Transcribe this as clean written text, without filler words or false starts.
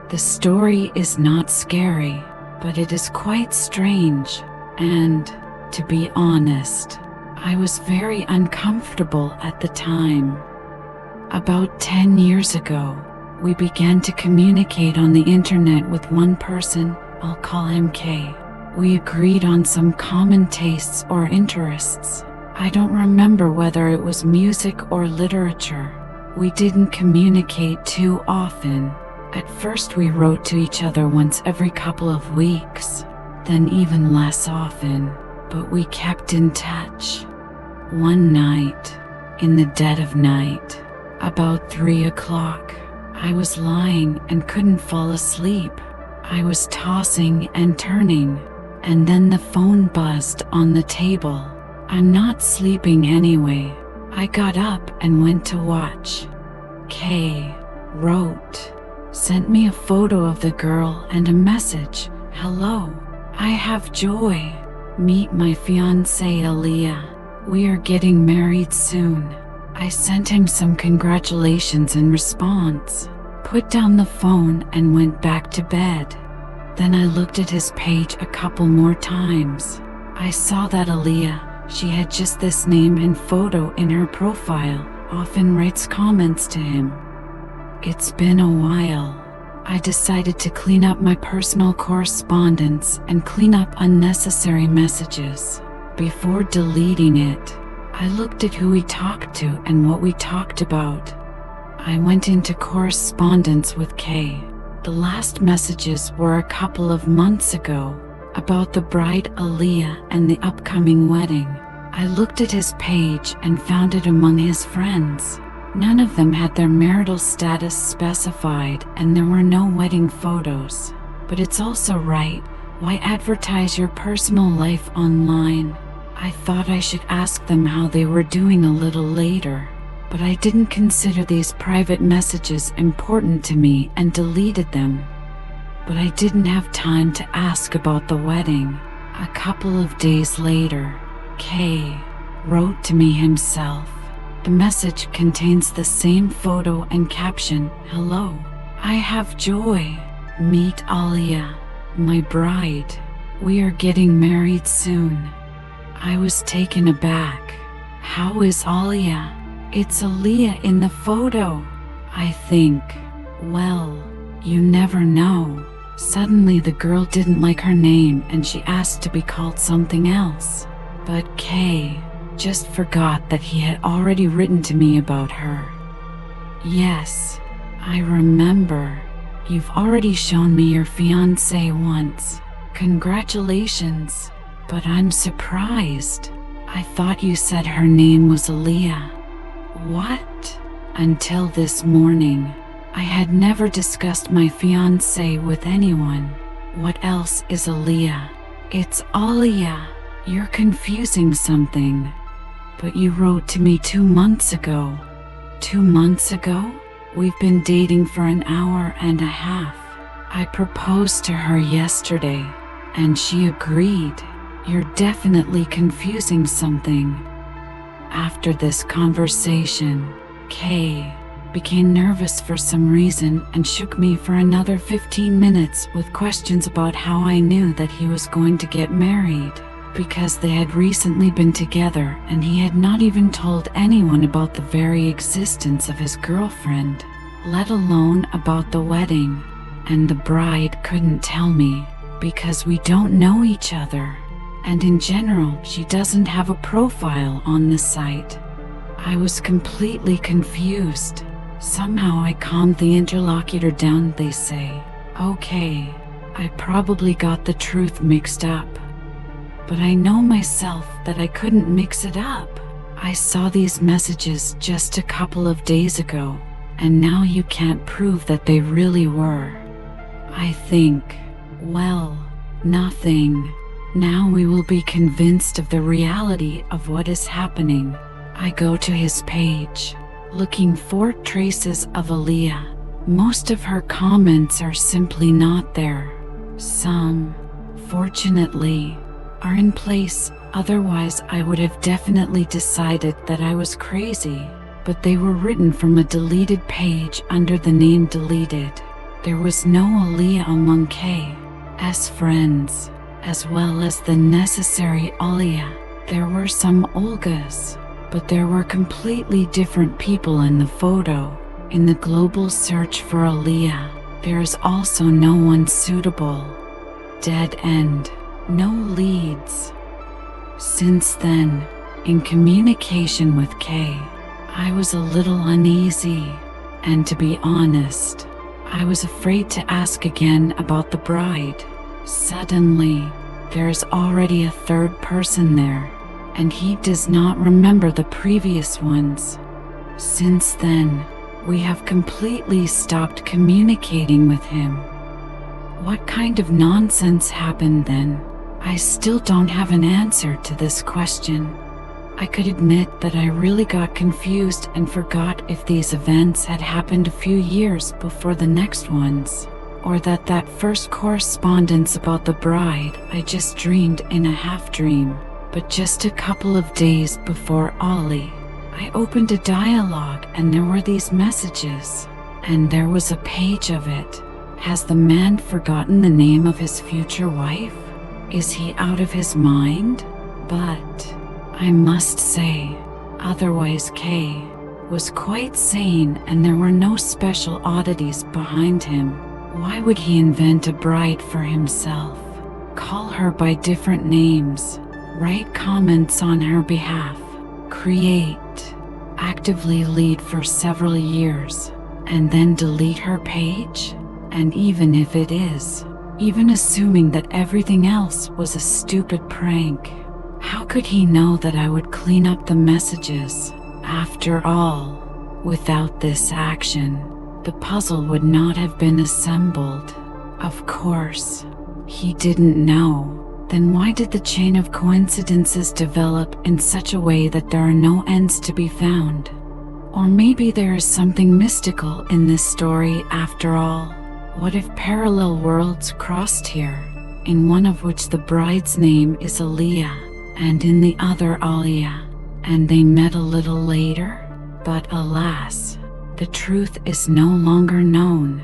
The story is not scary, but it is quite strange, and, to be honest, I was very uncomfortable at the time. About 10 years ago, we began to communicate on the internet with one person. I'll call him K. We agreed on some common tastes or interests. I don't remember whether it was music or literature. We didn't communicate too often. At first we wrote to each other once every couple of weeks, then even less often, but we kept in touch. One night, in the dead of night, about 3 o'clock, I was lying and couldn't fall asleep. I was tossing and turning, and then the phone buzzed on the table. I'm not sleeping anyway. I got up and went to watch. K wrote, sent me a photo of the girl and a message. Hello, I have joy. Meet my fiancee Aliya. We are getting married soon. I sent him some congratulations in response, put down the phone and went back to bed. Then I looked at his page a couple more times. I saw that Aliya, she had just this name and photo in her profile, often writes comments to him. It's been a while. I decided to clean up my personal correspondence and clean up unnecessary messages. Before deleting it, I looked at who we talked to and what we talked about. I went into correspondence with K. The last messages were a couple of months ago, about the bride Aliya and the upcoming wedding. I looked at his page and found it among his friends. None of them had their marital status specified and there were no wedding photos. But it's also right, why advertise your personal life online? I thought I should ask them how they were doing a little later, but I didn't consider these private messages important to me and deleted them. But I didn't have time to ask about the wedding. A couple of days later, K wrote to me himself. The message contains the same photo and caption, hello, I have joy. Meet Aliya, my bride. We are getting married soon. I was taken aback. How is Aliya? It's Aliya in the photo. I think, well, you never know. Suddenly the girl didn't like her name and she asked to be called something else. But K just forgot that he had already written to me about her. Yes, I remember. You've already shown me your fiancée once. Congratulations. But I'm surprised. I thought you said her name was Aliya. What? Until this morning, I had never discussed my fiancé with anyone. What else is Aliya? It's Aliya. You're confusing something. But you wrote to me 2 months ago. 2 months ago? We've been dating for an hour and a half. I proposed to her yesterday, and she agreed. You're definitely confusing something. After this conversation, K became nervous for some reason and shook me for another 15 minutes with questions about how I knew that he was going to get married, because they had recently been together and he had not even told anyone about the very existence of his girlfriend, let alone about the wedding. And the bride couldn't tell me, because we don't know each other. And in general, she doesn't have a profile on the site. I was completely confused. Somehow I calmed the interlocutor down, they say. Okay, I probably got the truth mixed up. But I know myself that I couldn't mix it up. I saw these messages just a couple of days ago, and now you can't prove that they really were. I think, well, nothing. Now we will be convinced of the reality of what is happening. I go to his page, looking for traces of Aliya. Most of her comments are simply not there. Some, fortunately, are in place, otherwise I would have definitely decided that I was crazy. But they were written from a deleted page under the name deleted. There was no Aliya among K's friends, as well as the necessary Aliya. There were some Olgas, but there were completely different people in the photo. In the global search for Aliya, there is also no one suitable. Dead end. No leads. Since then, in communication with I was a little uneasy, and to be honest, I was afraid to ask again about the bride. Suddenly, there is already a third person there, and he does not remember the previous ones. Since then, we have completely stopped communicating with him. What kind of nonsense happened then? I still don't have an answer to this question. I could admit that I really got confused and forgot if these events had happened a few years before the next ones, or that first correspondence about the bride I just dreamed in a half-dream. But just a couple of days before Ali, I opened a dialogue and there were these messages, and there was a page of it. Has the man forgotten the name of his future wife? Is he out of his mind? But I must say, otherwise was quite sane and there were no special oddities behind him. Why would he invent a bride for himself? Call her by different names, write comments on her behalf, create, actively lead for several years, and then delete her page? And even if it is, even assuming that everything else was a stupid prank, how could he know that I would clean up the messages? After all, without this action, the puzzle would not have been assembled. Of course, he didn't know. Then why did the chain of coincidences develop in such a way that there are no ends to be found? Or maybe there is something mystical in this story after all. What if parallel worlds crossed here, in one of which the bride's name is Aliya, and in the other Aliya, and they met a little later? But alas, the truth is no longer known.